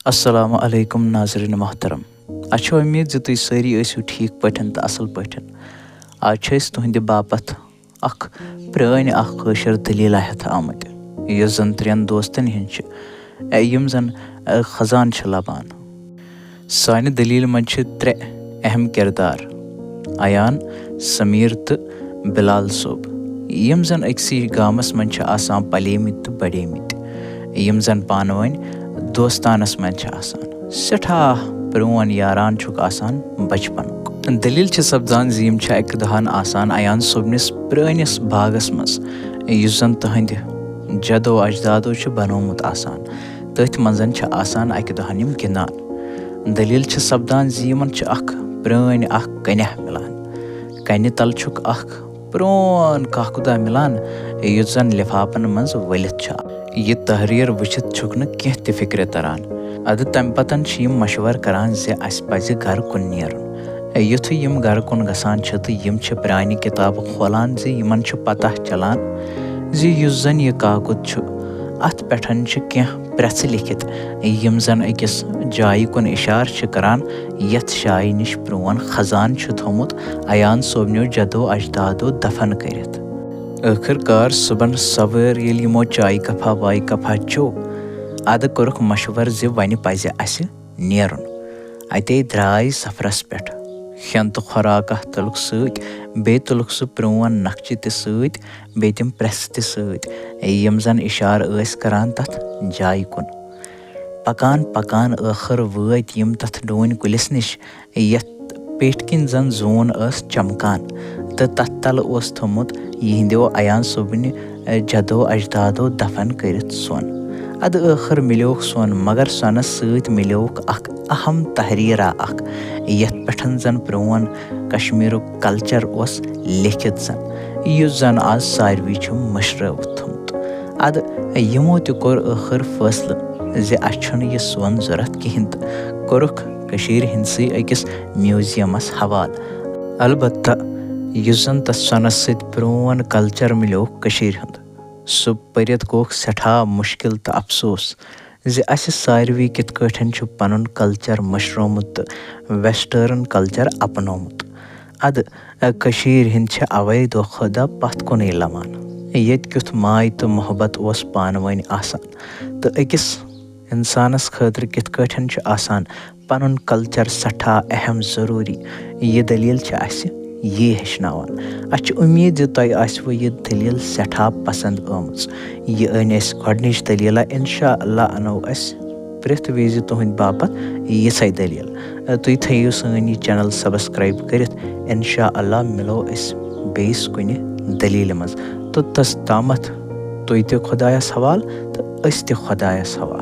अस्सलामु अलैकुम नाज़रीन मोहतरम। अच्छो उम्मीद ज तुम सारी ٲسِو ٹھیٖک پٲٹھۍ تہٕ اصل پٲٹھۍ। आज چھِ أسۍ تُہنٛدِ باپتھ اکھ پرٛٲنۍ کٲشِر دٔلیٖل ہٮ۪تھ آمٕتۍ یُس زن 3 دوستن ہٕنٛز چھِ یِم زن خزان چھِ لبان۔ سانہِ دٔلیٖلہِ منٛز چھِ 3 اہم کِردار عیان، سمیٖر تہٕ بِلال صٲب یِم زن أکسٕے گامس منٛز چھِ آسان پلیمٕتۍ تہٕ بڑیمٕتۍ یِم زن پانہٕ ؤنۍ دوستانس منٛز چھِ آسان سٮ۪ٹھاہ پرٛون یاران چھُکھ آسان بچپنُک۔ دٔلیٖل چھِ سپدان زِ یِم چھِ اکہِ دۄہن آسان عیان صٲبنِس پرٛٲنِس باغس منٛز یُس زن تٕہنٛدِ جدو اجدادو چھُ بنومُت آسان تٔتھۍ منٛز چھِ آسان اکہِ دۄہن یِم گِنٛدان۔ دٔلیٖل چھِ سپدان زِ یِمن چھِ اکھ پرٛٲنۍ کنیٛاہ مِلان۔ کنہِ تل چھُکھ اکھ پرٛون کاکُدا مِلان یُس زن لفافن منٛز ؤلِتھ چھُ۔ یہِ تحریر وٕچھِتھ چھُکھ نہٕ کینٛہہ تہِ فِکرِ تران۔ ادٕ تمہِ پتن چھِ یِم مشور کران زِ اسہِ پزِ گرٕ کُن نیرُن۔ یُتھُے یِم گرٕ کُن گژھان چھِ تہٕ یِم چھِ پرانہِ کِتابہٕ کھولان زِ یِمن چھُ پتہ چلان زِ یُس زن یہِ کاکُد چھُ اتھ پٮ۪ٹھ چھِ کینٛہہ پرٛژھٕ لیکھِتھ یِم زن أکِس جایہِ کُن اِشارٕ چھِ کران یتھ جایہِ نِش پرٛون خزان چھُ تھوٚمُت عیان صٲبنیو جدو اجدادو دفن کٔرِتھ۔ ٲخٕر کار صُبحن سوٲرۍ ییٚلہِ یِمو چایہِ کپا وایہِ کپا چیوٚو ادٕ کوٚرُکھ مشور زِ وۄنۍ پزِ اسہِ نیرُن۔ اتے درٛاے سفرس پٮ۪ٹھ۔ کھٮ۪ن تہٕ خوراکہ تُلُکھ سۭتۍ بیٚیہِ تُلُکھ سُہ پرٛون نقشہِ تہِ سۭتۍ بیٚیہِ تِم پرٛژھٕ تہِ سۭتۍ یِم زن اِشارٕ ٲسۍ کران تتھ جایہِ کُن۔ پکان پکان ٲخٕر وٲتۍ یِم تتھ ڈوٗنۍ کُلِس نِش یتھ پیٹھۍ کِنۍ زن زوٗن ٲس چمکان تہٕ تتھ تل اوس تھوٚمُت یِہنٛدیو عیان صٲبنہِ جدو اجدادو دفن کٔرِتھ سۄن۔ ادٕ ٲخٕر مِلیوکھ سۄن مگر سۄنس سۭتۍ مِلیوکھ اکھ اہم تحریرا اکھ یتھ پٮ۪ٹھ زن پرٛون کشمیٖرُک کلچر اوس لیکھِتھ زن یُس زن آز ساروی چھُ مٔشرٲوِتھ تھوٚمُت۔ ادٕ یِمو تہِ کوٚر ٲخٕر فٲصلہٕ زِ اسہِ چھُنہٕ یہِ سۄن ضوٚرتھ کہیٖنۍ تہٕ کوٚرُکھ کٔشیٖرِ ہِنٛدسٕے أکِس میوٗزیمس حوالہٕ۔ البتہ یُس زن تتھ سۄنس سۭتۍ پرٛون کلچر مِلیوکھ کٔشیٖرِ ہُنٛد سُہ پٔرِتھ گوٚوکھ سٮ۪ٹھاہ مُشکِل تہٕ افسوس زِ اسہِ ساروی کِتھ کٲٹھۍ چھُ پنُن کلچر مٔشرومُت تہٕ ویسٹٲرٕن کلچر اپنومُت۔ ادٕ کٔشیٖرِ ہِنٛدۍ چھِ اوے دۄہ کھۄتہٕ دۄہ پتھ کُنٕے لمان۔ ییٚتہِ کیُتھ ماے تہٕ محبت اوس پانہٕ ؤنۍ آسان تہٕ أکِس انسانس خٲطرٕ کِتھ کٲٹھۍ چھُ آسان پنُن کلچر سٮ۪ٹھاہ اہم ضروٗری یہِ دٔلیٖل چھِ اسہِ یی ہیٚچھناوان۔ اسہِ چھِ اُمید زِ تۄہہِ آسوٕ یہِ دٔلیٖل سٮ۪ٹھاہ پسنٛد آمٕژ۔ یہِ أنۍ اسہِ گۄڈنِچ دٔلیٖلہ انشاء اللہ انو أسۍ پرٛٮ۪تھ وِزِ تُہنٛدِ باپتھ یِژھے دٔلیٖل۔ تُہۍ تھٲیِو سٲنۍ یہِ چینل سبسکرایب کٔرِتھ۔ انشاء اللہ مِلو أسۍ بیٚیِس کُنہِ دٔلیٖلہِ منٛز توٚتس تامتھ تُہۍ تہِ خۄدایس حوالہٕ تہٕ أسۍ تہِ خۄدایس حوالہٕ۔